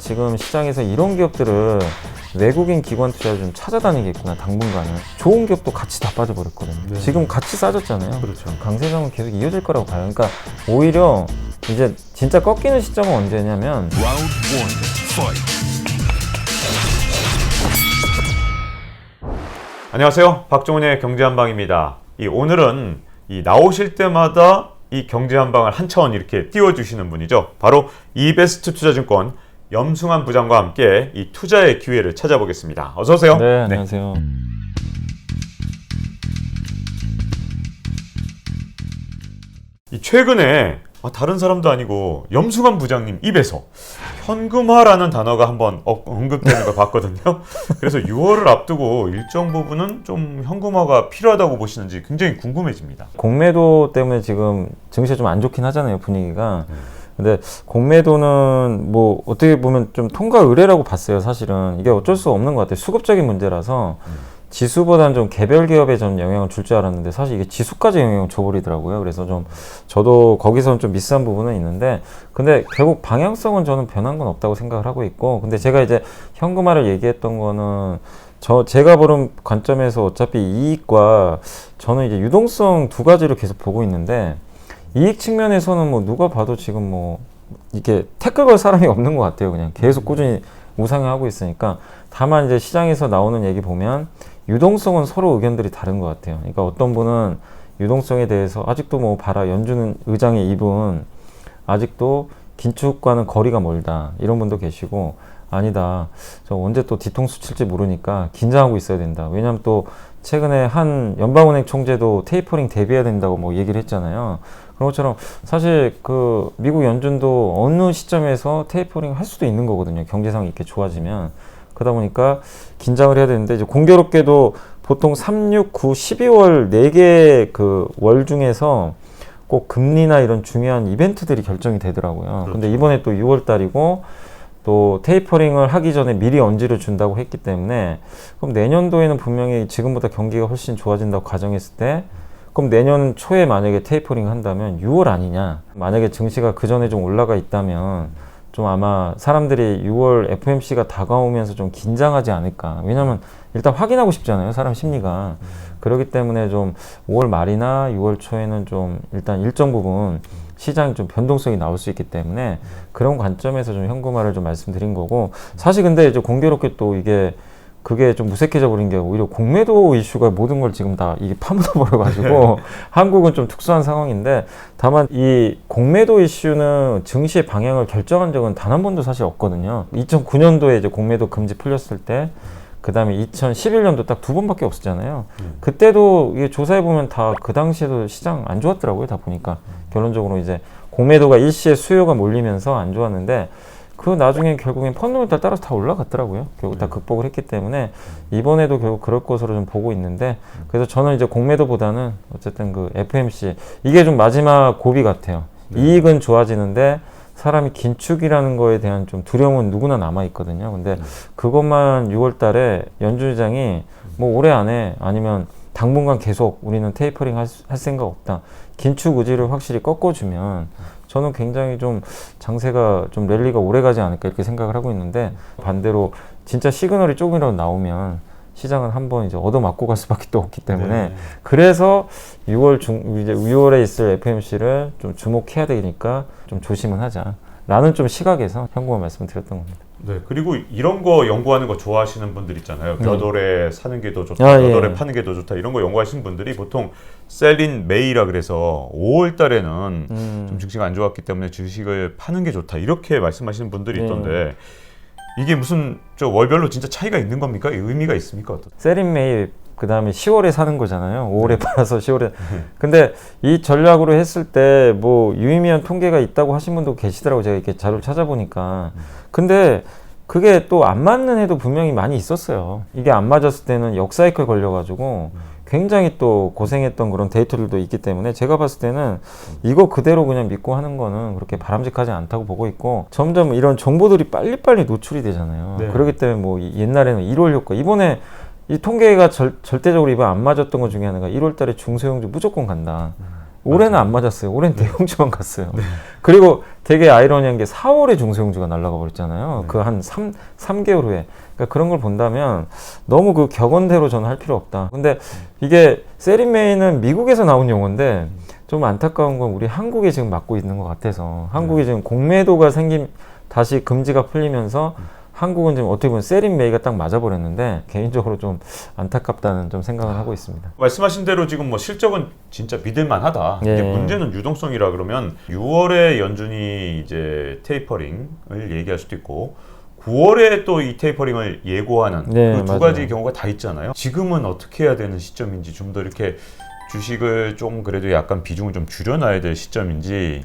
지금 시장에서 이런 기업들은 외국인 기관 투자를 좀 찾아다니겠구나, 당분간은. 좋은 기업도 같이 다 빠져버렸거든요. 네. 지금 같이 싸졌잖아요. 그렇죠. 강세장은 계속 이어질 거라고 봐요. 그러니까 오히려 이제 진짜 꺾이는 시점은 언제냐면 안녕하세요. 박종훈의 경제한방입니다. 오늘은 나오실 때마다 이 경제한방을 한 차원 이렇게 띄워주시는 분이죠. 바로 이베스트 투자증권 염승환 부장과 함께 이 투자의 기회를 찾아보겠습니다. 어서 오세요. 네, 안녕하세요. 최근에 다른 사람도 아니고 염승환 부장님 입에서 현금화라는 단어가 한번 언급되는 걸 봤거든요. 그래서 6월을 앞두고 일정 부분은 좀 현금화가 필요하다고 보시는지 굉장히 궁금해집니다. 공매도 때문에 지금 증시가 좀 안 좋긴 하잖아요, 분위기가. 근데 공매도는 뭐 어떻게 보면 좀 통과 의례라고 봤어요. 사실은 이게 어쩔 수 없는 것 같아요. 수급적인 문제라서 지수보다는 좀 개별 기업에 좀 영향을 줄 줄 알았는데 사실 이게 지수까지 영향을 줘버리더라고요. 그래서 좀 저도 거기서는 좀 미스한 부분은 있는데, 근데 결국 방향성은 저는 변한 건 없다고 생각을 하고 있고, 근데 제가 이제 현금화를 얘기했던 거는 제가 보는 관점에서 어차피 이익과 저는 이제 유동성 두 가지를 계속 보고 있는데, 이익 측면에서는 뭐 누가 봐도 지금 뭐 이렇게 태클 걸 사람이 없는 것 같아요. 그냥 계속 꾸준히 우상향하고 있으니까. 다만 이제 시장에서 나오는 얘기 보면 유동성은 서로 의견들이 다른 것 같아요. 그러니까 어떤 분은 유동성에 대해서 아직도 뭐 봐라, 연준 의장의 입은 아직도 긴축과는 거리가 멀다, 이런 분도 계시고, 아니다, 저 언제 또 뒤통수 칠지 모르니까 긴장하고 있어야 된다. 왜냐하면 또 최근에 한 연방은행 총재도 테이퍼링 대비해야 된다고 뭐 얘기를 했잖아요. 그런 것처럼 사실 그 미국 연준도 어느 시점에서 테이퍼링 할 수도 있는 거거든요. 경제상이 이렇게 좋아지면. 그러다 보니까 긴장을 해야 되는데, 이제 공교롭게도 보통 3, 6, 9, 12월 4개 그 월 중에서 꼭 금리나 이런 중요한 이벤트들이 결정이 되더라고요. 그렇죠. 근데 이번에 또 6월 달이고 또 테이퍼링을 하기 전에 미리 언지를 준다고 했기 때문에, 그럼 내년도에는 분명히 지금보다 경기가 훨씬 좋아진다고 가정했을 때, 그럼 내년 초에 만약에 테이퍼링 한다면 6월 아니냐. 만약에 증시가 그 전에 좀 올라가 있다면 좀 아마 사람들이 6월 FOMC가 다가오면서 좀 긴장하지 않을까. 왜냐면 일단 확인하고 싶잖아요, 사람 심리가. 그렇기 때문에 좀 5월 말이나 6월 초에는 좀 일단 일정 부분 시장이 좀 변동성이 나올 수 있기 때문에 그런 관점에서 좀 현금화를 좀 말씀드린 거고, 사실 근데 이제 공교롭게 또 그게 좀 무색해져 버린 게 오히려 공매도 이슈가 모든 걸 지금 다 이게 파묻어 버려가지고 한국은 좀 특수한 상황인데, 다만 이 공매도 이슈는 증시의 방향을 결정한 적은 단 한 번도 사실 없거든요. 2009년도에 이제 공매도 금지 풀렸을 때, 그 다음에 2011년도 딱 2번밖에 없었잖아요. 그때도 이게 조사해 보면 다 그 당시에도 시장 안 좋았더라고요. 다 보니까 결론적으로 이제 공매도가 일시에 수요가 몰리면서 안 좋았는데, 그 나중에 결국엔 펀더멘탈 따라서 다 올라갔더라고요. 결국 다 극복을 했기 때문에 이번에도 결국 그럴 것으로 좀 보고 있는데, 그래서 저는 이제 공매도보다는 어쨌든 그 FOMC 이게 좀 마지막 고비 같아요. 이익은 좋아지는데 사람이 긴축이라는 거에 대한 좀 두려움은 누구나 남아 있거든요. 근데 그것만 6월 달에 연준 의장이 뭐 올해 안에 아니면 당분간 계속 우리는 테이퍼링 할 생각 없다, 긴축 의지를 확실히 꺾어주면 저는 굉장히 좀 장세가 좀 랠리가 오래 가지 않을까 이렇게 생각을 하고 있는데, 반대로 진짜 시그널이 조금이라도 나오면 시장은 한번 이제 얻어맞고 갈 수밖에 또 없기 때문에 그래서 6월에 있을 FOMC를 좀 주목해야 되니까 좀 조심은 하자라는 좀 시각에서 현금화 말씀을 드렸던 겁니다. 네, 그리고 이런 거 연구하는 거 좋아하시는 분들 있잖아요. 몇 월에 사는 게 더 좋다, 몇 월에 파는 게 더 좋다, 이런 거 연구하시는 분들이 보통 셀인 메이라 그래서 5월 달에는 좀 증시가 안 좋았기 때문에 주식을 파는 게 좋다, 이렇게 말씀하시는 분들이 있던데 이게 무슨 월별로 진짜 차이가 있는 겁니까? 의미가 있습니까? 셀인 메이 그 다음에 10월에 사는 거잖아요. 5월에 팔아서 10월에. 근데 이 전략으로 했을 때 뭐 유의미한 통계가 있다고 하신 분도 계시더라고요. 제가 이렇게 자료를 찾아보니까. 근데 그게 또 안 맞는 해도 분명히 많이 있었어요. 이게 안 맞았을 때는 역사이클 걸려가지고 굉장히 또 고생했던 그런 데이터들도 있기 때문에 제가 봤을 때는 이거 그대로 그냥 믿고 하는 거는 그렇게 바람직하지 않다고 보고 있고, 점점 이런 정보들이 빨리빨리 노출이 되잖아요. 그렇기 때문에 뭐 옛날에는 1월 효과, 이번에 이 통계가 절대적으로 이번 안 맞았던 것 중에 하나가 1월 달에 중소형주 무조건 간다. 올해는 안 맞았어요. 올해는 대형주만 갔어요. 그리고 되게 아이러니한 게 4월에 중소형주가 날아가 버렸잖아요. 그 한 3개월 후에. 그러니까 그런 걸 본다면 너무 그 격언대로 저는 할 필요 없다. 근데 이게 세린메이는 미국에서 나온 용어인데 좀 안타까운 건 우리 한국에 지금 맡고 있는 것 같아서 한국이 지금 공매도가 다시 금지가 풀리면서 한국은 지금 어떻게 보면 세린메이가 딱 맞아버렸는데 개인적으로 좀 안타깝다는 좀 생각을 하고 있습니다. 말씀하신 대로 지금 뭐 실적은 진짜 믿을만하다. 예. 이제 문제는 유동성이라 그러면 6월에 연준이 이제 테이퍼링을 얘기할 수도 있고 9월에 또 이 테이퍼링을 예고하는 네, 그 두 가지 경우가 다 있잖아요. 지금은 어떻게 해야 되는 시점인지 좀 더 이렇게 주식을 좀 그래도 약간 비중을 좀 줄여놔야 될 시점인지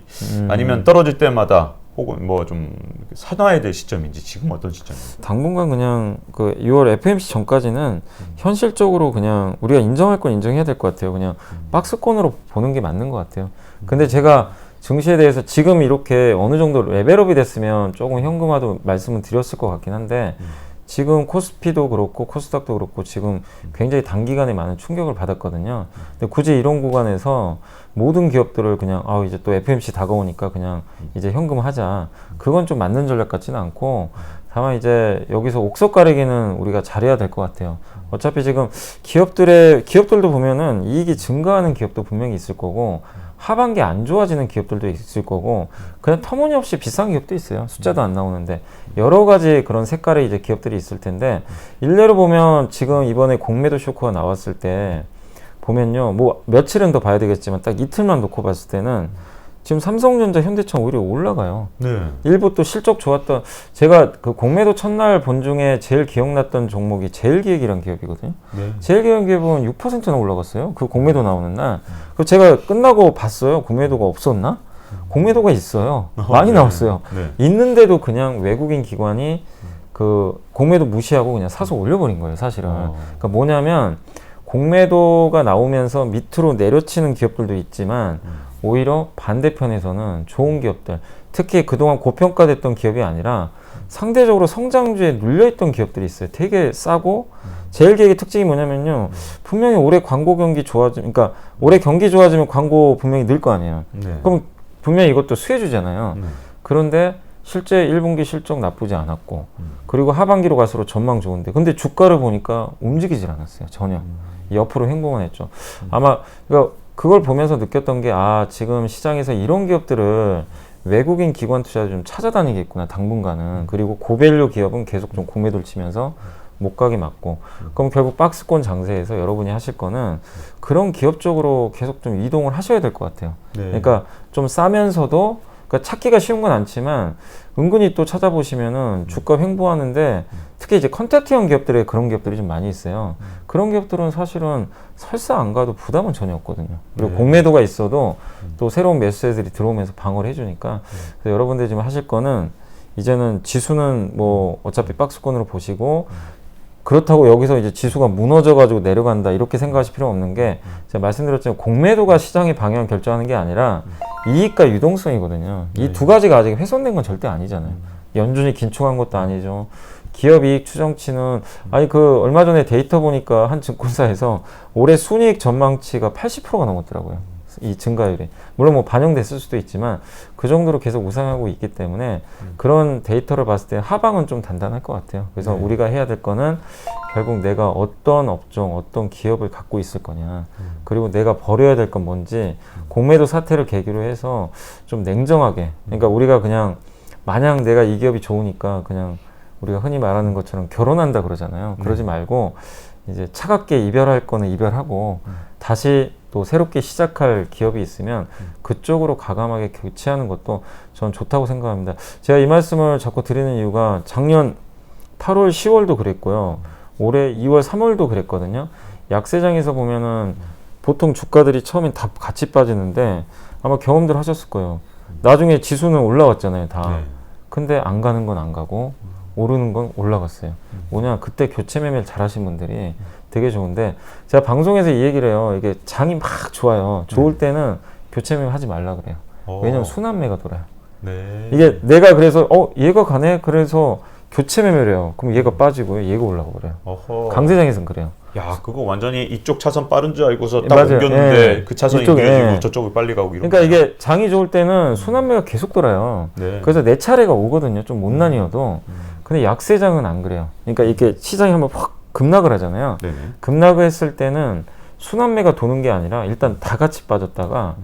아니면 떨어질 때마다 혹은 뭐 좀 사놔야 될 시점인지 지금 어떤 시점입니까? 당분간 그냥 그 6월 FMC 전까지는 현실적으로 그냥 우리가 인정할 건 인정해야 될 것 같아요. 그냥 박스권으로 보는 게 맞는 것 같아요. 근데 제가 증시에 대해서 지금 이렇게 어느 정도 레벨업이 됐으면 조금 현금화도 말씀을 드렸을 것 같긴 한데 지금 코스피도 그렇고 코스닥도 그렇고 지금 굉장히 단기간에 많은 충격을 받았거든요. 근데 굳이 이런 구간에서 모든 기업들을 그냥 이제 또 FMC 다가오니까 그냥 이제 현금하자. 그건 좀 맞는 전략 같지는 않고 다만 이제 여기서 옥석 가리기는 우리가 잘해야 될 것 같아요. 어차피 지금 기업들도 보면은 이익이 증가하는 기업도 분명히 있을 거고 하반기 안 좋아지는 기업들도 있을 거고 그냥 터무니없이 비싼 기업도 있어요. 숫자도 안 나오는데 여러 가지 그런 색깔의 이제 기업들이 있을 텐데 일례로 보면 지금 이번에 공매도 쇼크가 나왔을 때 보면요, 뭐 며칠은 더 봐야 되겠지만 딱 이틀만 놓고 봤을 때는 지금 삼성전자, 현대차 오히려 올라가요. 네. 일부 또 실적 좋았던 제가 그 공매도 첫날 본 중에 제일 기억났던 종목이 제일기획이라는 기업이거든요. 네. 제일기획 기업은 6%나 올라갔어요. 그 공매도 나오는 날. 그 제가 끝나고 봤어요. 공매도가 없었나? 공매도가 있어요. 많이 네. 나왔어요. 네. 있는데도 그냥 외국인 기관이 그 공매도 무시하고 그냥 사서 올려버린 거예요, 사실은. 그러니까 뭐냐면 공매도가 나오면서 밑으로 내려치는 기업들도 있지만 오히려 반대편에서는 좋은 기업들, 특히 그동안 고평가됐던 기업이 아니라 상대적으로 성장주에 눌려있던 기업들이 있어요. 되게 싸고 제일기획의 특징이 뭐냐면요, 분명히 올해 광고 경기 그러니까 올해 경기 좋아지면 광고 분명히 늘 거 아니에요. 네. 그럼 분명히 이것도 수혜주잖아요. 그런데 실제 1분기 실적 나쁘지 않았고 그리고 하반기로 갈수록 전망 좋은데 근데 주가를 보니까 움직이질 않았어요. 전혀. 옆으로 행보만 했죠. 아마 그걸 보면서 느꼈던 게 지금 시장에서 이런 기업들을 외국인 기관 투자를 좀 찾아다니겠구나, 당분간은. 그리고 고밸류 기업은 계속 좀 공매도를 치면서 못 가게 막고. 그럼 결국 박스권 장세에서 여러분이 하실 거는 그런 기업 쪽으로 계속 좀 이동을 하셔야 될 것 같아요. 네. 그러니까 좀 싸면서도 그러니까 찾기가 쉬운 건 않지만 은근히 또 찾아보시면은 주가 횡보하는데 특히 이제 컨택트형 기업들에 그런 기업들이 좀 많이 있어요. 그런 기업들은 사실은 설사 안 가도 부담은 전혀 없거든요. 그리고 네. 공매도가 있어도 또 새로운 매수세들이 들어오면서 방어를 해주니까 그래서 여러분들이 지금 하실 거는 이제는 지수는 뭐 어차피 박스권으로 보시고 그렇다고 여기서 이제 지수가 무너져가지고 내려간다 이렇게 생각하실 필요 없는 게 제가 말씀드렸지만 공매도가 시장의 방향을 결정하는 게 아니라 이익과 유동성이거든요. 이 두 가지가 아직 훼손된 건 절대 아니잖아요. 연준이 긴축한 것도 아니죠. 기업 이익 추정치는 얼마 전에 데이터 보니까 한 증권사에서 올해 순이익 전망치가 80%가 넘었더라고요. 이 증가율이. 물론 뭐 반영됐을 수도 있지만 그 정도로 계속 우상하고 있기 때문에 그런 데이터를 봤을 때 하방은 좀 단단할 것 같아요. 그래서 우리가 해야 될 거는 결국 내가 어떤 업종, 어떤 기업을 갖고 있을 거냐, 그리고 내가 버려야 될 건 뭔지 공매도 사태를 계기로 해서 좀 냉정하게, 그러니까 우리가 그냥 마냥 내가 이 기업이 좋으니까 그냥 우리가 흔히 말하는 것처럼 결혼한다 그러잖아요. 그러지 말고 이제 차갑게 이별할 거는 이별하고 다시 또 새롭게 시작할 기업이 있으면 그쪽으로 과감하게 교체하는 것도 저는 좋다고 생각합니다. 제가 이 말씀을 자꾸 드리는 이유가 작년 8월, 10월도 그랬고요. 올해 2월, 3월도 그랬거든요. 약세장에서 보면은 보통 주가들이 처음엔 다 같이 빠지는데 아마 경험들 하셨을 거예요. 나중에 지수는 올라왔잖아요, 다. 네. 근데 안 가는 건 안 가고 오르는 건 올라갔어요. 뭐냐, 그때 교체 매매를 잘 하신 분들이 되게 좋은데 제가 방송에서 이 얘기를 해요. 이게 장이 막 좋아요. 좋을 때는 교체 매매 하지 말라 그래요. 왜냐면 순환매가 돌아요. 네. 이게 내가 그래서 얘가 가네? 그래서 교체 매매를 해요. 그럼 얘가 빠지고요. 얘가 올라가 버려요. 어허. 강세장에서는 그래요. 야, 그거 완전히 이쪽 차선 빠른 줄 알고서 딱 맞아요. 옮겼는데 예. 그 차선이 이쪽에, 느려지고 예. 저쪽이 빨리 가고 이런 그러니까 거예요. 이게 장이 좋을 때는 순환매가 계속 돌아요. 네. 그래서 내 차례가 오거든요. 좀 못난이어도. 근데 약세장은 안 그래요. 그러니까 이렇게 시장이 한번 확 급락을 하잖아요. 네네. 급락을 했을 때는 순환매가 도는 게 아니라 일단 다 같이 빠졌다가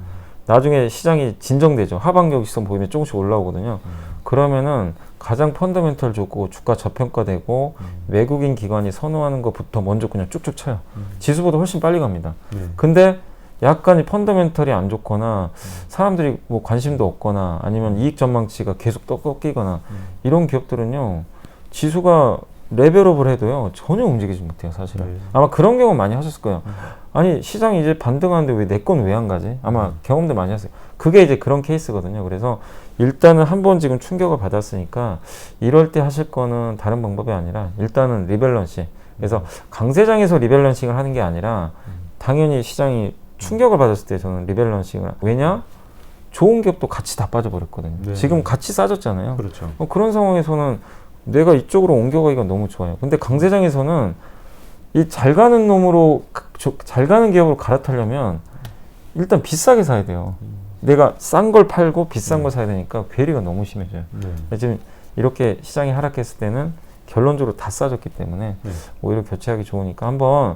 나중에 시장이 진정되죠. 하방 격시선 보이면 조금씩 올라오거든요. 그러면은 가장 펀더멘털 좋고 주가 저평가되고 외국인 기관이 선호하는 것부터 먼저 그냥 쭉쭉 쳐요. 지수보다 훨씬 빨리 갑니다. 네. 근데 약간 이 펀더멘털이 안 좋거나 사람들이 뭐 관심도 없거나 아니면 이익 전망치가 계속 꺾이거나 이런 기업들은요, 지수가 레벨업을 해도요 전혀 움직이지 못해요 사실은. 네. 아마 그런 경험 많이 하셨을 거예요. 아니 시장이 이제 반등하는데 왜 내 건 왜 안 가지? 아마 경험들 많이 하세요. 그게 이제 그런 케이스거든요. 그래서 일단은 한번 지금 충격을 받았으니까 이럴 때 하실 거는 다른 방법이 아니라 일단은 리밸런싱. 그래서 강세장에서 리밸런싱을 하는 게 아니라 당연히 시장이 충격을 받았을 때 저는 리밸런싱을. 왜냐? 좋은 기업도 같이 다 빠져버렸거든요. 네. 지금 같이 싸졌잖아요. 그렇죠. 그런 상황에서는 내가 이쪽으로 옮겨가기가 너무 좋아요. 근데 강세장에서는 이 잘 가는 놈으로, 잘 가는 기업으로 갈아타려면 일단 비싸게 사야 돼요. 내가 싼 걸 팔고 비싼 걸 사야 되니까 괴리가 너무 심해져요. 네. 지금 이렇게 시장이 하락했을 때는 결론적으로 다 싸졌기 때문에 네. 오히려 교체하기 좋으니까 한번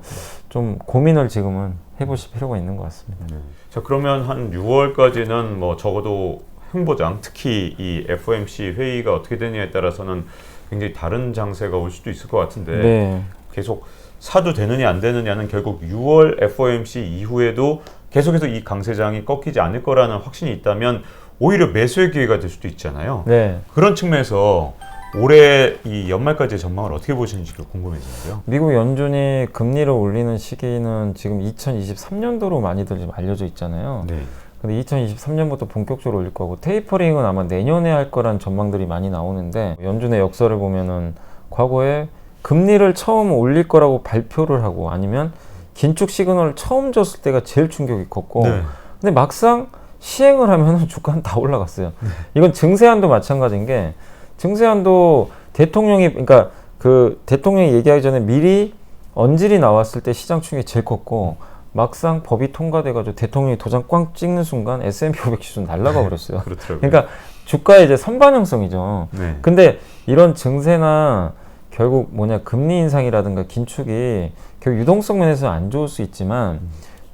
좀 고민을 지금은 해보실 필요가 있는 것 같습니다. 네. 자, 그러면 한 6월까지는 뭐 적어도 행보장, 특히 이 FOMC 회의가 어떻게 되느냐에 따라서는 굉장히 다른 장세가 올 수도 있을 것 같은데 네. 계속 사도 되느냐 안 되느냐는 결국 6월 FOMC 이후에도 계속해서 이 강세장이 꺾이지 않을 거라는 확신이 있다면 오히려 매수의 기회가 될 수도 있잖아요. 네. 그런 측면에서 올해 이 연말까지의 전망을 어떻게 보시는지 궁금해지는데요. 미국 연준이 금리를 올리는 시기는 지금 2023년도로 많이들 좀 알려져 있잖아요. 네. 근데 2023년부터 본격적으로 올릴 거고 테이퍼링은 아마 내년에 할 거란 전망들이 많이 나오는데 연준의 역사를 보면은 과거에 금리를 처음 올릴 거라고 발표를 하고 아니면 긴축 시그널을 처음 줬을 때가 제일 충격이 컸고 네. 근데 막상 시행을 하면은 주가는 다 올라갔어요. 이건 증세안도 마찬가지인 게 증세안도 대통령이 그러니까 그 대통령이 얘기하기 전에 미리 언질이 나왔을 때 시장 충격이 제일 컸고 막상 법이 통과돼가지고 대통령이 도장 꽝 찍는 순간 S&P 500 지수 날아가 버렸어요. 그렇더라고요. 그러니까 주가의 이제 선반영성이죠. 네. 근데 이런 증세나 결국 뭐냐 금리 인상이라든가 긴축이 결국 유동성 면에서 안 좋을 수 있지만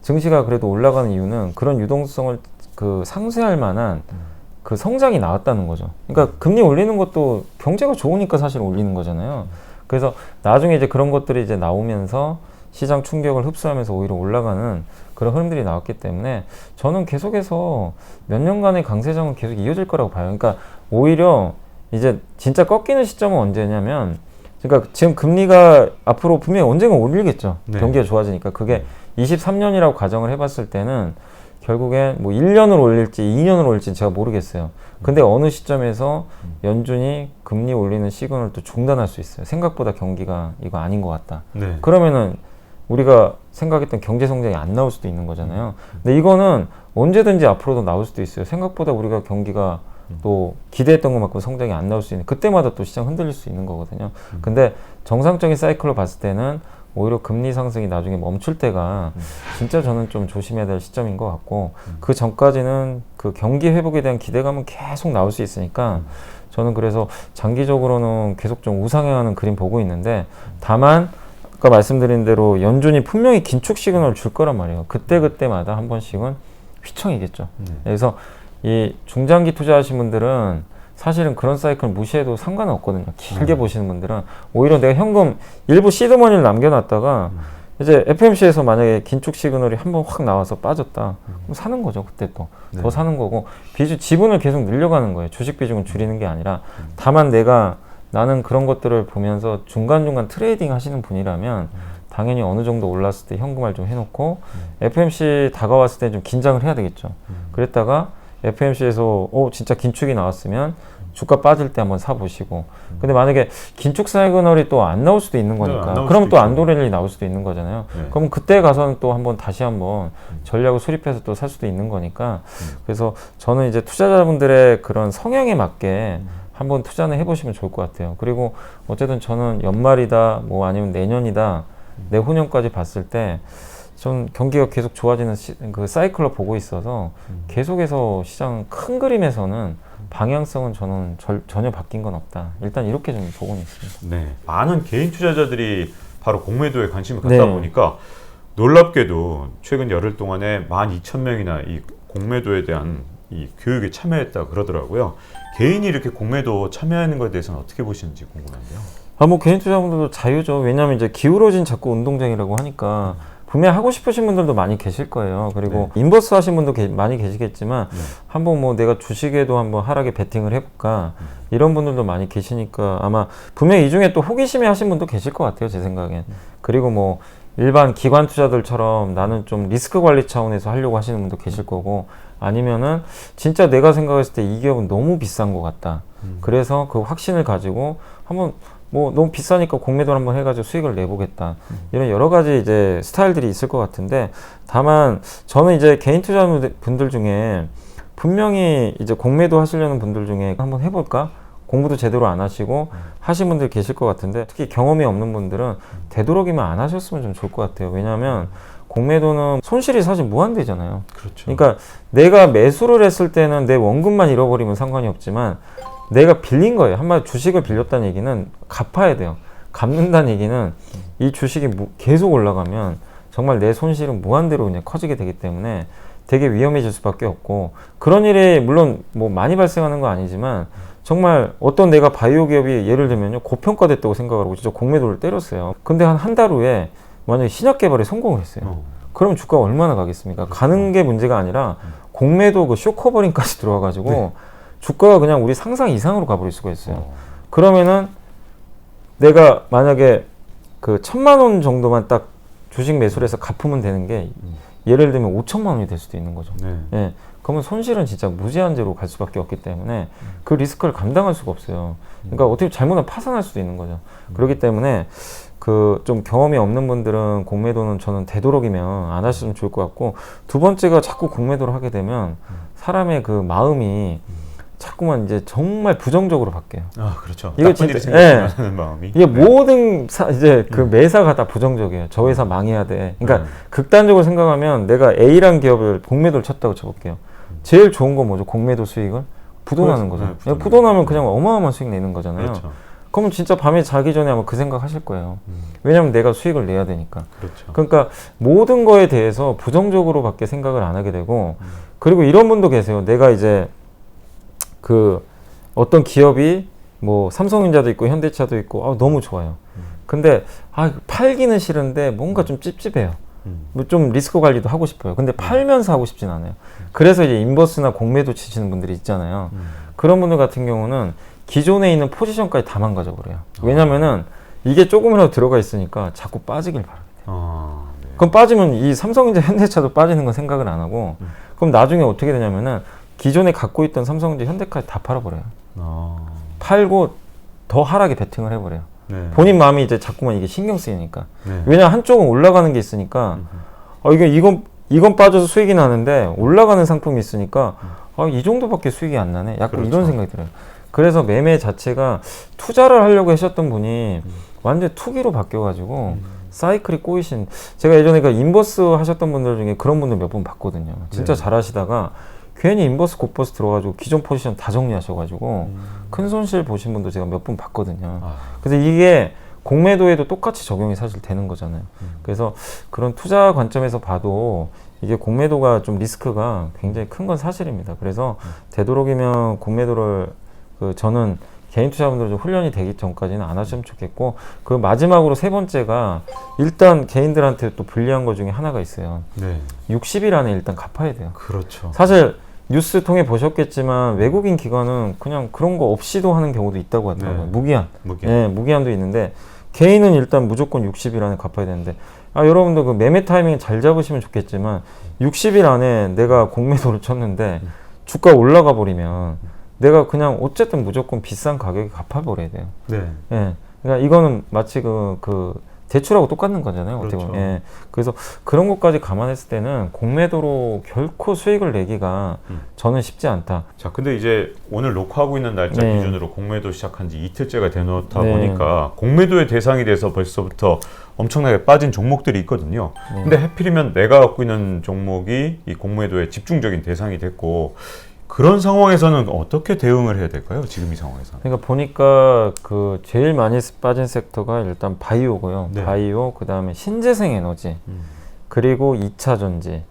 증시가 그래도 올라가는 이유는 그런 유동성을 그 상쇄할 만한 그 성장이 나왔다는 거죠. 그러니까 금리 올리는 것도 경제가 좋으니까 사실 올리는 거잖아요. 그래서 나중에 이제 그런 것들이 이제 나오면서 시장 충격을 흡수하면서 오히려 올라가는 그런 흐름들이 나왔기 때문에 저는 계속해서 몇 년간의 강세장은 계속 이어질 거라고 봐요. 그러니까 오히려 이제 진짜 꺾이는 시점은 언제냐면 그러니까 지금 금리가 앞으로 분명히 언젠가 올리겠죠. 네. 경기가 좋아지니까. 그게 23년이라고 가정을 해봤을 때는 결국에 뭐 1년을 올릴지 2년을 올릴지 제가 모르겠어요. 근데 어느 시점에서 연준이 금리 올리는 시그널을 또 중단할 수 있어요. 생각보다 경기가 이거 아닌 것 같다. 네. 그러면은 우리가 생각했던 경제 성장이 안 나올 수도 있는 거잖아요. 근데 이거는 언제든지 앞으로도 나올 수도 있어요. 생각보다 우리가 경기가 또 기대했던 것만큼 성장이 안 나올 수 있는 그때마다 또 시장 흔들릴 수 있는 거거든요. 근데 정상적인 사이클로 봤을 때는 오히려 금리 상승이 나중에 멈출 때가 진짜 저는 좀 조심해야 될 시점인 것 같고 그 전까지는 그 경기 회복에 대한 기대감은 계속 나올 수 있으니까 저는 그래서 장기적으로는 계속 좀 우상향하는 그림 보고 있는데 다만 아까 말씀드린 대로 연준이 분명히 긴축 시그널을 줄 거란 말이에요. 그때마다 한 번씩은 휘청이겠죠. 그래서 이 중장기 투자하신 분들은 사실은 그런 사이클 무시해도 상관은 없거든요. 길게 보시는 분들은 오히려 내가 현금 일부 시드머니를 남겨놨다가 이제 FMC에서 만약에 긴축 시그널이 한번 확 나와서 빠졌다. 그럼 사는 거죠. 그때 또 더 사는 거고 지분을 계속 늘려가는 거예요. 주식 비중을 줄이는 게 아니라 다만 나는 그런 것들을 보면서 중간중간 트레이딩 하시는 분이라면 당연히 어느 정도 올랐을 때 현금화를 좀 해놓고 FMC 다가왔을 때 좀 긴장을 해야 되겠죠. 그랬다가 FMC에서 진짜 긴축이 나왔으면 주가 빠질 때 한번 사보시고 근데 만약에 긴축 사이그널이 또 안 나올 수도 있는 거니까 그럼 또 안도렐이 나올 수도 있는 거잖아요. 그럼 그때 가서는 또 다시 한번 전략을 수립해서 또 살 수도 있는 거니까 그래서 저는 이제 투자자분들의 그런 성향에 맞게 한번 투자는 해보시면 좋을 것 같아요. 그리고 어쨌든 저는 연말이다 뭐 아니면 내년이다 내후년까지 봤을 때 전 경기가 계속 좋아지는 그 사이클로 보고 있어서 계속해서 시장 큰 그림에서는 방향성은 저는 전혀 바뀐 건 없다. 일단 이렇게 좀 보고는 있습니다. 네, 많은 개인 투자자들이 바로 공매도에 관심을 갖다 보니까 놀랍게도 최근 열흘 동안에 12,000명이나 이 공매도에 대한 이 교육에 참여했다 그러더라고요. 개인이 이렇게 공매도 참여하는 것에 대해서는 어떻게 보시는지 궁금한데요. 뭐 개인 투자분들도 자유죠. 왜냐하면 이제 기울어진 자꾸 운동장이라고 하니까 분명히 하고 싶으신 분들도 많이 계실 거예요. 그리고 인버스 하신 분도 많이 계시겠지만 한번 뭐 내가 주식에도 한번 하락에 베팅을 해볼까 이런 분들도 많이 계시니까 아마 분명히 이 중에 또 호기심에 하신 분도 계실 것 같아요. 제 생각엔. 그리고 뭐 일반 기관 투자들처럼 나는 좀 리스크 관리 차원에서 하려고 하시는 분도 계실 거고 아니면은 진짜 내가 생각했을 때 이 기업은 너무 비싼 것 같다. 그래서 그 확신을 가지고 한번 뭐 너무 비싸니까 공매도를 한번 해가지고 수익을 내보겠다. 이런 여러 가지 이제 스타일들이 있을 것 같은데 다만 저는 이제 개인 투자분들 중에 분명히 이제 공매도 하시려는 분들 중에 한번 해볼까? 공부도 제대로 안 하시고 하신 분들 계실 것 같은데 특히 경험이 없는 분들은 되도록이면 안 하셨으면 좀 좋을 것 같아요. 왜냐하면 공매도는 손실이 사실 무한대잖아요. 그렇죠. 그러니까 내가 매수를 했을 때는 내 원금만 잃어버리면 상관이 없지만 내가 빌린 거예요. 한마디로 주식을 빌렸다는 얘기는 갚아야 돼요. 갚는다는 얘기는 이 주식이 계속 올라가면 정말 내 손실은 무한대로 그냥 커지게 되기 때문에 되게 위험해질 수밖에 없고 그런 일이 물론 뭐 많이 발생하는 건 아니지만 정말 어떤 내가 바이오 기업이 예를 들면요 고평가됐다고 생각을 하고 진짜 공매도를 때렸어요. 근데 한 달 후에 만약에 신약 개발에 성공을 했어요. 그러면 주가가 얼마나 가겠습니까? 가는 게 문제가 아니라 공매도 그 쇼커버링까지 들어와가지고 주가가 그냥 우리 상상 이상으로 가버릴 수가 있어요. 그러면은 내가 만약에 그 1,000만 원 정도만 딱 주식 매수를 해서 갚으면 되는 게 예를 들면 5천만 원이 될 수도 있는 거죠. 예. 그러면 손실은 진짜 무제한제로 갈 수밖에 없기 때문에 그 리스크를 감당할 수가 없어요. 그러니까 어떻게 잘못하면 파산할 수도 있는 거죠. 그렇기 때문에 그 좀 경험이 없는 분들은 공매도는 저는 되도록이면 안 하시면 좋을 것 같고 두 번째가 자꾸 공매도를 하게 되면 사람의 그 마음이 자꾸만 이제 정말 부정적으로 바뀌어요. 아, 그렇죠. 이거 나쁜 일이 진짜 생각나는 마음이. 이게 모든 이제 그 매사가 다 부정적이에요. 저 회사 망해야 돼. 그러니까 극단적으로 생각하면 내가 A란 기업을 공매도를 쳤다고 쳐볼게요. 제일 좋은 건 뭐죠? 공매도 수익을 부도나는 거죠. 부도나면 그냥 어마어마한 수익 내는 거잖아요. 그렇죠. 그러면 진짜 밤에 자기 전에 아마 그 생각 하실 거예요. 왜냐면 내가 수익을 내야 되니까. 그렇죠. 그러니까 모든 거에 대해서 부정적으로밖에 생각을 안 하게 되고 그리고 이런 분도 계세요. 내가 이제 그 어떤 기업이 뭐 삼성전자도 있고 현대차도 있고 너무 좋아요. 근데 팔기는 싫은데 뭔가 좀 찝찝해요. 뭐 좀 리스크 관리도 하고 싶어요. 근데 팔면서 하고 싶진 않아요. 그래서 이제 인버스나 공매도 치시는 분들이 있잖아요. 그런 분들 같은 경우는 기존에 있는 포지션까지 다 망가져 버려요. 왜냐면은 이게 조금이라도 들어가 있으니까 자꾸 빠지길 바랍니다. 그럼 빠지면 이 삼성전자 현대차도 빠지는 건 생각을 안 하고 그럼 나중에 어떻게 되냐면은 기존에 갖고 있던 삼성전자 현대까지 다 팔아버려요. 팔고 더 하락에 베팅을 해버려요. 본인 마음이 이제 자꾸만 이게 신경 쓰이니까. 왜냐 한쪽은 올라가는 게 있으니까 이건 빠져서 수익이 나는데 올라가는 상품이 있으니까 이 정도밖에 수익이 안 나네. 약간 그렇죠. 이런 생각이 들어요. 그래서 매매 자체가 투자를 하려고 하셨던 분이 완전 투기로 바뀌어가지고 사이클이 꼬이신 제가 예전에 그 인버스 하셨던 분들 중에 그런 분들 몇 분 봤거든요. 진짜 잘하시다가 괜히 인버스 곧버스 들어가지고 기존 포지션 다 정리하셔가지고 큰 손실 보신 분도 제가 몇 분 봤거든요. 그래서 이게 공매도에도 똑같이 적용이 사실 되는 거잖아요. 그래서 그런 투자 관점에서 봐도 이게 공매도가 좀 리스크가 굉장히 큰 건 사실입니다. 그래서 되도록이면 공매도를 저는 개인 투자분들 좀 훈련이 되기 전까지는 안 하시면 좋겠고 그 마지막으로 세 번째가 일단 개인들한테 또 불리한 것 중에 하나가 있어요. 60일 안에 일단 갚아야 돼요. 그렇죠. 사실 뉴스 통해 보셨겠지만 외국인 기관은 그냥 그런 거 없이도 하는 경우도 있다고 하더라고요. 무기한. 네, 무기한도 있는데 개인은 일단 무조건 60일 안에 갚아야 되는데 여러분도 그 매매 타이밍 잘 잡으시면 좋겠지만 60일 안에 내가 공매도를 쳤는데 주가 올라가 버리면 내가 그냥 어쨌든 무조건 비싼 가격에 갚아버려야 돼요. 예. 그러니까 이거는 마치 그 대출하고 똑같은 거잖아요. 어떻게 그렇죠. 보면. 예. 그래서 그런 것까지 감안했을 때는 공매도로 결코 수익을 내기가 저는 쉽지 않다. 자, 근데 이제 오늘 녹화하고 있는 날짜 네. 기준으로 공매도 시작한 지 이틀째가 되놓다 네. 보니까 공매도의 대상이 돼서 벌써부터 엄청나게 빠진 종목들이 있거든요. 네. 근데 하필이면 내가 갖고 있는 종목이 이 공매도의 집중적인 대상이 됐고, 그런 상황에서는 어떻게 대응을 해야 될까요? 지금 이 상황에서는. 그러니까 보니까 그 제일 많이 빠진 섹터가 일단 바이오고요. 네. 바이오, 그 다음에 신재생 에너지, 그리고 2차 전지,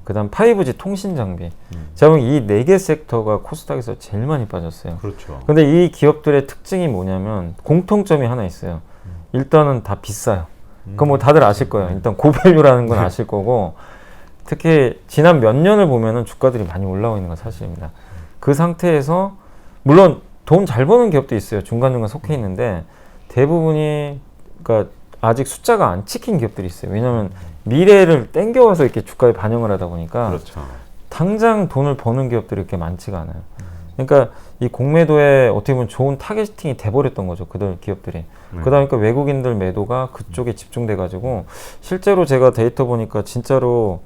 그 다음 5G 통신 장비. 제가 보면 이 4개 섹터가 코스닥에서 제일 많이 빠졌어요. 그렇죠. 근데 이 기업들의 특징이 뭐냐면 공통점이 하나 있어요. 일단은 다 비싸요. 그거 뭐 다들 아실 거예요. 일단 고밸류라는 건 아실 거고, 특히 지난 몇 년을 보면은 주가들이 많이 올라오고 있는 건 사실입니다. 그 상태에서 물론 돈 잘 버는 기업도 있어요. 중간중간 속해 있는데 대부분이 그러니까 아직 숫자가 안 찍힌 기업들이 있어요. 왜냐하면 미래를 땡겨와서 이렇게 주가에 반영을 하다 보니까 그렇죠. 당장 돈을 버는 기업들이 이렇게 많지가 않아요. 그러니까 이 공매도에 어떻게 보면 좋은 타겟팅이 돼버렸던 거죠. 그들 기업들이. 그러다 보니까 외국인들 매도가 그쪽에 집중돼 가지고 실제로 제가 데이터 보니까 진짜로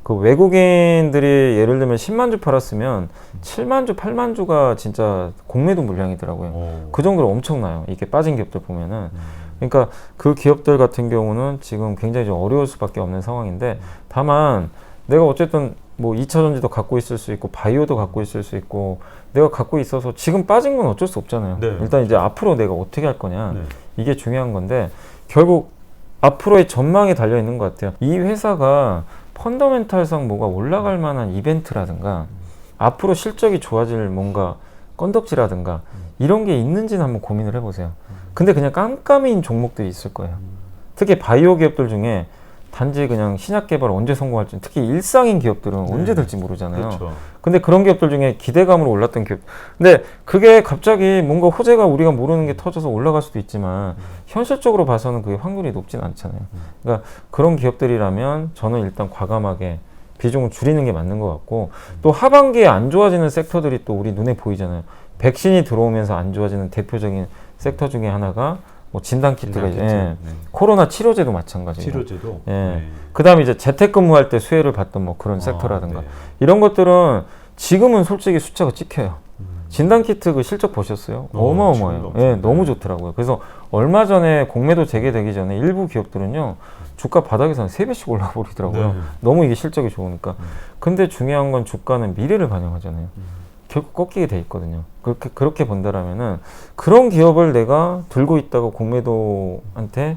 그 외국인들이 예를 들면 10만 주 팔았으면 7만 주, 8만 주가 진짜 공매도 물량이더라고요. 오. 그 정도로 엄청나요. 이게 빠진 기업들 보면은. 그러니까 그 기업들 같은 경우는 지금 굉장히 좀 어려울 수밖에 없는 상황인데, 다만 내가 어쨌든 뭐 2차 전지도 갖고 있을 수 있고 바이오도 갖고 있을 수 있고 내가 갖고 있어서 지금 빠진 건 어쩔 수 없잖아요. 네. 일단 이제 앞으로 내가 어떻게 할 거냐, 네. 이게 중요한 건데 결국 앞으로의 전망에 달려 있는 것 같아요. 이 회사가 펀더멘탈상 뭐가 올라갈 만한 이벤트라든가 앞으로 실적이 좋아질 뭔가 건덕지라든가 이런 게 있는지는 한번 고민을 해보세요. 근데 그냥 깜깜이인 종목들이 있을 거예요. 특히 바이오 기업들 중에 단지 그냥 신약 개발 언제 성공할지, 특히 일상인 기업들은 언제 될지 모르잖아요. 그렇죠. 근데 그런 기업들 중에 기대감으로 올랐던 기업, 근데 그게 갑자기 뭔가 호재가 우리가 모르는 게 터져서 올라갈 수도 있지만 현실적으로 봐서는 그게 확률이 높진 않잖아요. 그러니까 그런 기업들이라면 저는 일단 과감하게 비중을 줄이는 게 맞는 것 같고, 또 하반기에 안 좋아지는 섹터들이 또 우리 눈에 보이잖아요. 백신이 들어오면서 안 좋아지는 대표적인 섹터 중에 하나가 뭐 진단키트가 이제, 예. 코로나 치료제도 마찬가지고. 치료제도. 예. 네. 그다음에 이제 재택근무할 때 수혜를 받던 뭐 그런 섹터라든가 네. 이런 것들은 지금은 솔직히 숫자가 찍혀요. 진단키트 그 실적 보셨어요? 어마어마해요. 지금도 예, 너무 좋더라고요. 그래서 얼마 전에 공매도 재개되기 전에 일부 기업들은요, 주가 바닥에서 한 3배씩 올라가 버리더라고요. 네. 너무 이게 실적이 좋으니까. 근데 중요한 건 주가는 미래를 반영하잖아요. 결국 꺾이게 돼 있거든요. 그렇게 본다라면은 그런 기업을 내가 들고 있다가 공매도한테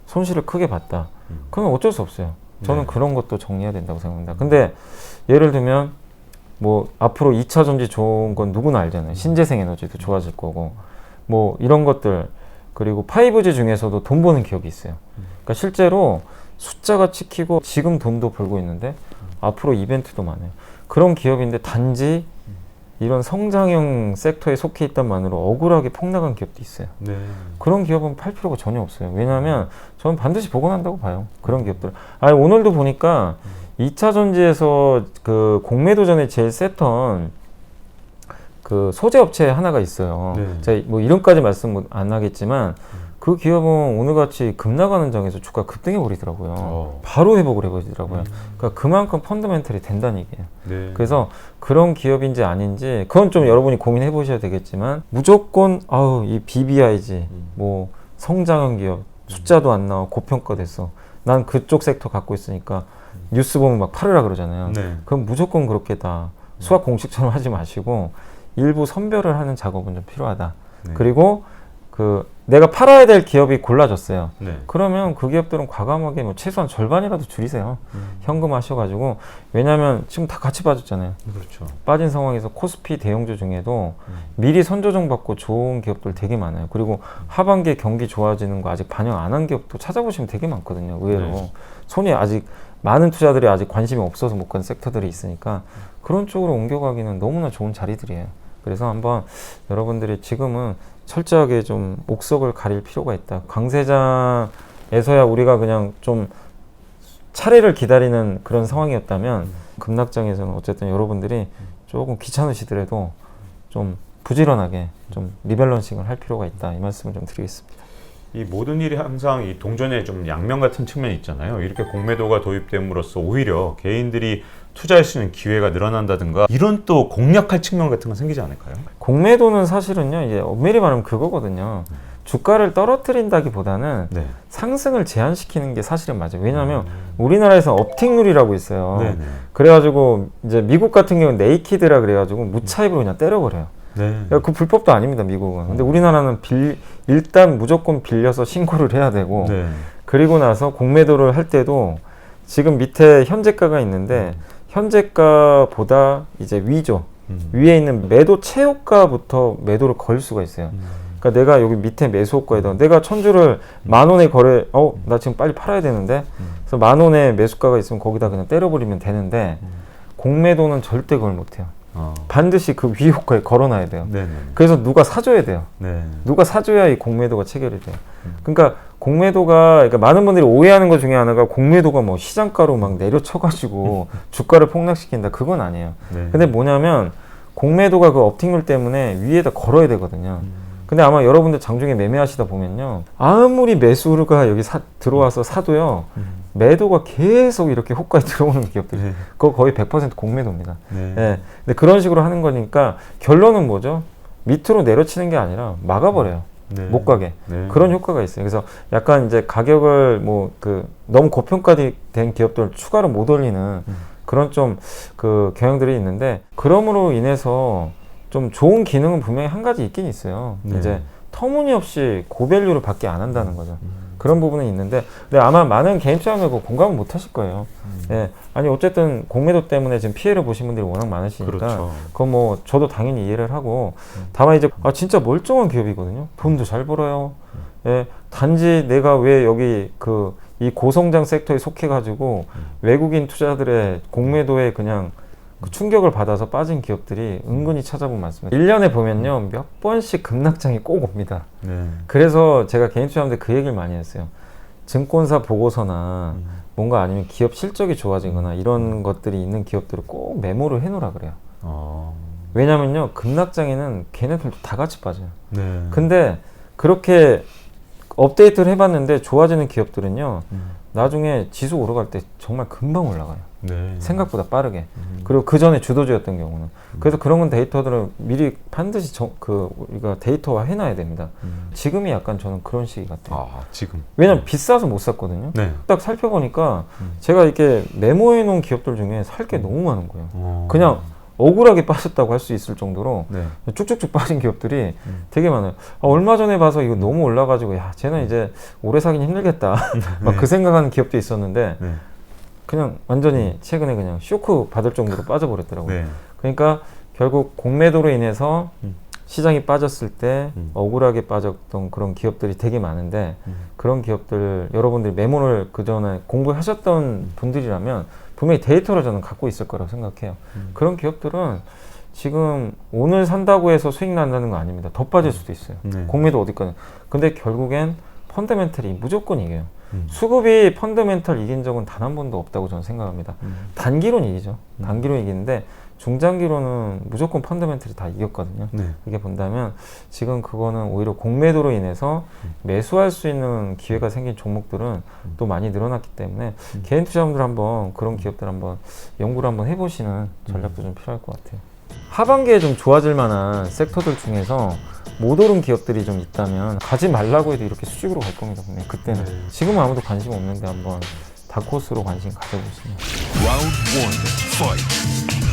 손실을 크게 봤다. 그건 어쩔 수 없어요. 저는 네. 그런 것도 정리해야 된다고 생각합니다. 근데 예를 들면 뭐 앞으로 2차 전지 좋은 건 누구나 알잖아요. 신재생 에너지도 좋아질 거고 뭐 이런 것들, 그리고 5G 중에서도 돈 버는 기업이 있어요. 그러니까 실제로 숫자가 찍히고 지금 돈도 벌고 있는데 앞으로 이벤트도 많아요. 그런 기업인데 단지 이런 성장형 섹터에 속해 있단만으로 억울하게 폭락한 기업도 있어요. 네. 그런 기업은 팔 필요가 전혀 없어요. 왜냐하면 저는 반드시 복원한다고 봐요. 그런 기업들. 아니, 오늘도 보니까 2차 전지에서 그 공매도 전에 제일 셌던 그 소재 업체 하나가 있어요. 네. 제가 뭐 이름까지 말씀 안 하겠지만 그 기업은 오늘같이 급나가는 장에서 주가 급등해 버리더라고요. 바로 회복을 해버리더라고요. 그러니까 그만큼 펀더멘털이 된다는 얘기예요. 네. 그래서 그런 기업인지 아닌지 그건 좀 여러분이 고민해 보셔야 되겠지만, 무조건 아우 이 BBIG 뭐 성장형 기업 숫자도 안 나와 고평가됐어, 난 그쪽 섹터 갖고 있으니까 뉴스 보면 막 팔으라 그러잖아요. 네. 그럼 무조건 그렇게 다 수학 공식처럼 하지 마시고 일부 선별을 하는 작업은 좀 필요하다. 네. 그리고 그 내가 팔아야 될 기업이 골라졌어요. 네. 그러면 그 기업들은 과감하게 뭐 최소한 절반이라도 줄이세요. 현금하셔가지고. 왜냐하면 지금 다 같이 빠졌잖아요. 그렇죠. 빠진 상황에서 코스피 대형주 중에도 미리 선조정 받고 좋은 기업들 되게 많아요. 그리고 하반기에 경기 좋아지는 거 아직 반영 안 한 기업도 찾아보시면 되게 많거든요. 의외로. 네. 손이 아직 많은 투자들이 아직 관심이 없어서 못 간 섹터들이 있으니까 그런 쪽으로 옮겨가기는 너무나 좋은 자리들이에요. 그래서 한번 여러분들이 지금은 철저하게 좀 옥석을 가릴 필요가 있다. 강세장에서야 우리가 그냥 좀 차례를 기다리는 그런 상황이었다면 급락장에서는 어쨌든 여러분들이 조금 귀찮으시더라도 좀 부지런하게 좀 리밸런싱을 할 필요가 있다. 이 말씀을 좀 드리겠습니다. 이 모든 일이 항상 이 동전의 좀 양면 같은 측면이 있잖아요. 이렇게 공매도가 도입됨으로써 오히려 개인들이 투자할 수 있는 기회가 늘어난다든가 이런 또 공략할 측면 같은 건 생기지 않을까요? 공매도는 사실은요, 이제 엄밀히 말하면 그거거든요. 주가를 떨어뜨린다기보다는 네. 상승을 제한시키는 게 사실은 맞아요. 왜냐하면 우리나라에서 업틱룰이라고 있어요. 네네. 그래가지고 이제 미국 같은 경우는 네이키드라 그래가지고 무차입으로 그냥 때려버려요. 네. 그 불법도 아닙니다, 미국은. 근데 우리나라는 일단 무조건 빌려서 신고를 해야 되고, 네. 그리고 나서 공매도를 할 때도 지금 밑에 현재가가 있는데 현재가보다 이제 위죠. 위에 있는 매도 최고가부터 매도를 걸 수가 있어요. 그러니까 내가 여기 밑에 매수호가에다 내가 1,000주를 10,000원에 거래, 나 지금 빨리 팔아야 되는데, 그래서 10,000원에 매수가가 있으면 거기다 그냥 때려버리면 되는데, 공매도는 절대 그걸 못해요. 반드시 그 위 호가에 걸어놔야 돼요. 네네. 그래서 누가 사줘야 돼요. 네. 누가 사줘야 이 공매도가 체결이 돼요. 그러니까 공매도가, 그러니까 많은 분들이 오해하는 것 중에 하나가 공매도가 뭐 시장가로 막 내려쳐가지고 주가를 폭락시킨다. 그건 아니에요. 네. 근데 뭐냐면 공매도가 그 업틱률 때문에 위에다 걸어야 되거든요. 근데 아마 여러분들 장중에 매매하시다 보면요, 아무리 매수가 여기 들어와서 사도요, 매도가 계속 이렇게 호가에 들어오는 기업들이, 네. 그거 거의 100% 공매도입니다. 네. 예. 근데 그런 식으로 하는 거니까 결론은 뭐죠? 밑으로 내려치는 게 아니라 막아버려요. 네. 못 가게. 네. 그런 효과가 있어요. 그래서 약간 이제 가격을 너무 고평가된 기업들 추가로 못 올리는 그런 좀 그 경향들이 있는데, 그럼으로 인해서 좀 좋은 기능은 분명히 한 가지 있긴 있어요. 네. 이제 터무니없이 고밸류를 받게 안 한다는 거죠. 그런 부분은 있는데, 근데 아마 많은 개인 투자자들 공감을 못 하실 거예요. 예. 아니, 어쨌든 공매도 때문에 지금 피해를 보신 분들이 워낙 많으시니까. 그렇죠. 그건 뭐, 저도 당연히 이해를 하고, 다만 이제, 진짜 멀쩡한 기업이거든요. 돈도 잘 벌어요. 예. 단지 내가 왜 여기 이 고성장 섹터에 속해가지고 외국인 투자들의 공매도에 그냥 그 충격을 받아서 빠진 기업들이 은근히 찾아보면 많습니다. 1년에 보면요, 몇 번씩 급락장이 꼭 옵니다. 네. 그래서 제가 개인 투자하는데 그 얘기를 많이 했어요. 증권사 보고서나 뭔가 아니면 기업 실적이 좋아지거나 이런 것들이 있는 기업들을 꼭 메모를 해놓으라 그래요. 왜냐면요, 급락장에는 걔네들도 다 같이 빠져요. 네. 근데 그렇게 업데이트를 해봤는데 좋아지는 기업들은요, 나중에 지수 오르갈 때 정말 금방 올라가요. 네. 생각보다 빠르게. 그리고 그 전에 주도주였던 경우는. 그래서 그런 건 데이터들은 미리 반드시 우리가 데이터화 해놔야 됩니다. 지금이 약간 저는 그런 시기 같아요. 지금. 왜냐면 비싸서 못 샀거든요. 네. 딱 살펴보니까 제가 이렇게 메모해 놓은 기업들 중에 살 게 너무 많은 거예요. 그냥 억울하게 빠졌다고 할 수 있을 정도로 네. 쭉쭉쭉 빠진 기업들이 되게 많아요. 얼마 전에 봐서 이거 너무 올라가지고, 야, 쟤는 이제 오래 사긴 힘들겠다. 막 그 생각하는 기업도 있었는데, 네. 그냥 완전히 최근에 그냥 쇼크 받을 정도로 빠져버렸더라고요. 네. 그러니까 결국 공매도로 인해서 시장이 빠졌을 때 억울하게 빠졌던 그런 기업들이 되게 많은데, 그런 기업들 여러분들이 메모를 그 전에 공부하셨던 분들이라면 분명히 데이터를 저는 갖고 있을 거라고 생각해요. 그런 기업들은 지금 오늘 산다고 해서 수익 난다는 거 아닙니다. 더 빠질 수도 있어요. 네. 공매도 어디까지. 근데 결국엔 펀더멘털이 무조건 이겨요. 수급이 펀더멘털 이긴 적은 단 한 번도 없다고 저는 생각합니다. 단기로는 이기죠. 단기로 이기는데 중장기로는 무조건 펀더멘털이 다 이겼거든요. 네. 그렇게 본다면 지금 그거는 오히려 공매도로 인해서 매수할 수 있는 기회가 생긴 종목들은 또 많이 늘어났기 때문에 개인 투자자분들 한번 그런 기업들 한번 연구를 한번 해보시는 전략도 좀 필요할 것 같아요. 하반기에 좀 좋아질 만한 섹터들 중에서 못 오른 기업들이 좀 있다면 가지 말라고 해도 이렇게 수직으로 갈 겁니다. 분명히 그때는. 지금은 아무도 관심 없는데 한번 다크호스로 관심 가져보시면. Round 1, fight.